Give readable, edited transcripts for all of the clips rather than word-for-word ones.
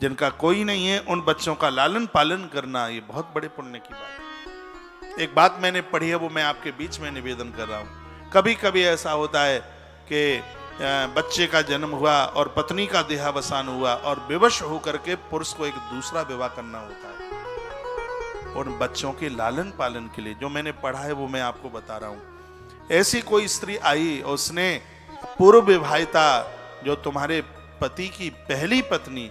जिनका कोई नहीं है, उन बच्चों का लालन पालन करना ये बहुत बड़े पुण्य की बात है। एक बात मैंने पढ़ी है, वो मैं आपके बीच में निवेदन कर रहा हूँ। कभी कभी ऐसा होता है कि बच्चे का जन्म हुआ और पत्नी का देहावसान हुआ और विवश होकर के पुरुष को एक दूसरा विवाह करना होता है। और बच्चों के लालन पालन के लिए जो मैंने पढ़ा है वो मैं आपको बता रहा हूँ। ऐसी कोई स्त्री आई और उसने पूर्व विवाहिता जो तुम्हारे पति की पहली पत्नी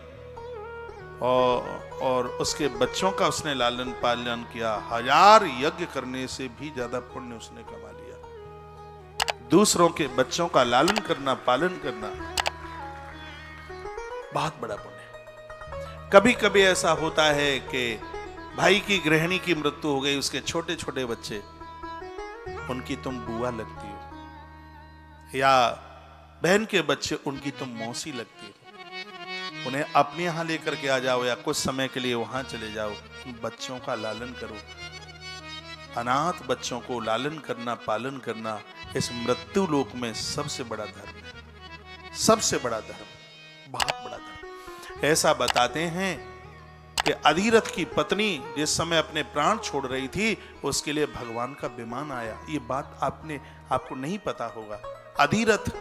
और उसके बच्चों का उसने लालन पालन किया, 1000 यज्ञ करने से भी ज्यादा पुण्य उसने कमा लिया। दूसरों के बच्चों का लालन करना पालन करना बहुत बड़ा पुण्य। कभी कभी ऐसा होता है कि भाई की गृहिणी की मृत्यु हो गई, उसके छोटे छोटे बच्चे, उनकी तुम बुआ लगती हो, या बहन के बच्चे उनकी तुम मौसी लगती हो। उन्हें अपने यहां लेकर के आ जाओ या कुछ समय के लिए वहां चले जाओ, उन बच्चों का लालन करो। अनाथ बच्चों को लालन करना पालन करना इस मृत्यु लोक में सबसे बड़ा धर्म है, सबसे बड़ा धर्म, बहुत बड़ा धर्म। ऐसा बताते हैं कि अधिरथ की पत्नी जिस समय अपने प्राण छोड़ रही थी, उसके लिए भगवान का विमान आया। ये बात आपको नहीं पता होगा। अधिरथ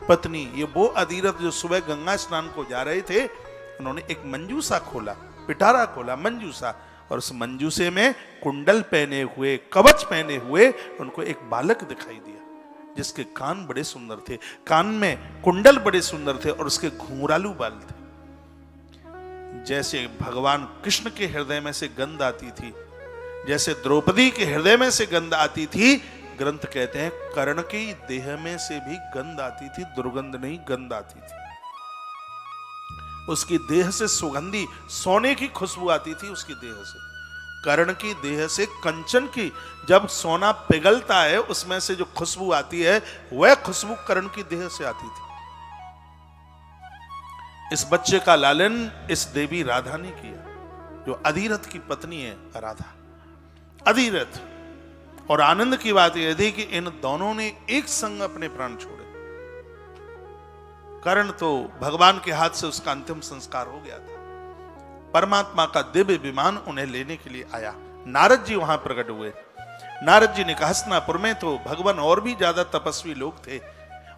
पत्नी, ये वो अधिरथ जो सुबह गंगा स्नान को जा रहे थे, उन्होंने एक मंजूसा खोला, पिटारा खोला, मंजूसा, और उस मंजूसे में कुंडल पहने हुए, कवच पहने हुए उनको एक बालक दिखाई दिया जिसके कान बड़े सुंदर थे, कान में कुंडल बड़े सुंदर थे और उसके घुंघरालू बाल थे। जैसे भगवान कृष्ण के हृदय में से गंध आती थी, जैसे द्रौपदी के हृदय में से गंध आती थी, ग्रंथ कहते हैं कर्ण की देह में से भी गंध आती थी, दुर्गंध नहीं गंध आती थी। उसकी देह से सुगंधी सोने की खुशबू आती थी उसकी देह से। कर्ण की देह से कंचन की, जब सोना पिघलता है उसमें से जो खुशबू आती है, वह खुशबू कर्ण की देह से आती थी। इस बच्चे का लालन इस देवी राधा ने किया, जो अधिरथ की पत्नी है राधा। अधिरथ, और आनंद की बात यह थी कि इन दोनों ने एक संग अपने प्राण छोड़े। कर्ण तो भगवान के हाथ से उसका अंतिम संस्कार हो गया था। परमात्मा का दिव्य विमान उन्हें लेने के लिए आया। नारद जी वहां प्रकट हुए। नारद जी ने कहा, हस्तिनापुर में तो भगवान और भी ज्यादा तपस्वी लोग थे,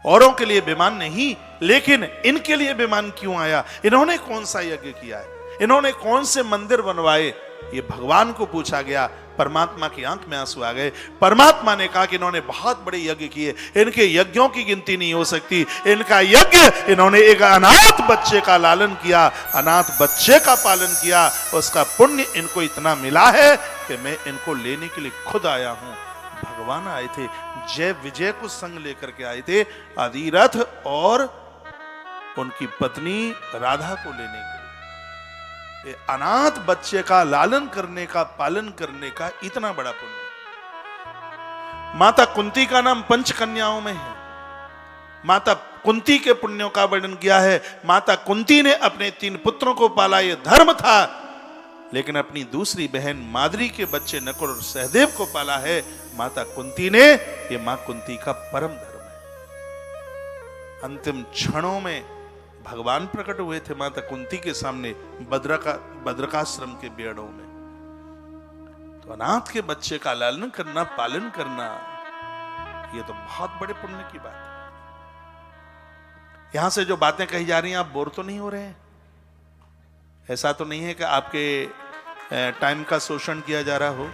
औरों के लिए विमान नहीं, लेकिन इनके लिए विमान क्यों आया? इन्होंने कौन सा यज्ञ किया है? इन्होंने कौन से मंदिर बनवाए? ये भगवान को पूछा गया। परमात्मा की आंख में आंसू आ गए। परमात्मा ने कहा कि इन्होंने बहुत बड़े यज्ञ किए, इनके यज्ञों की गिनती नहीं हो सकती। इनका यज्ञ, इन्होंने एक अनाथ बच्चे का लालन किया, अनाथ बच्चे का पालन किया, उसका पुण्य इनको इतना मिला है कि मैं इनको लेने के लिए खुद आया हूं। भगवान आए थे, जय विजय को संग लेकर के आए थे, अधिरथ और उनकी पत्नी राधा को लेने के लिए। अनाथ बच्चे का लालन करने का पालन करने का इतना बड़ा पुण्य। माता कुंती का नाम पंच कन्याओं में है। माता कुंती के पुण्यों का वर्णन किया है। माता कुंती ने अपने 3 पुत्रों को पाला, यह धर्म था, लेकिन अपनी दूसरी बहन माद्री के बच्चे नकुल और सहदेव को पाला है माता कुंती ने। यह मां कुंती का परम धर्म है। अंतिम क्षणों में भगवान प्रकट हुए थे माता कुंती के सामने बद्रकाश्रम के बेड़ों में। तो अनाथ के बच्चे का लालन करना पालन करना, यह तो बहुत बड़े पुण्य की बात है। यहां से जो बातें कही जा रही हैं, आप बोर तो नहीं हो रहे हैं? ऐसा तो नहीं है कि आपके टाइम का शोषण किया जा रहा हो?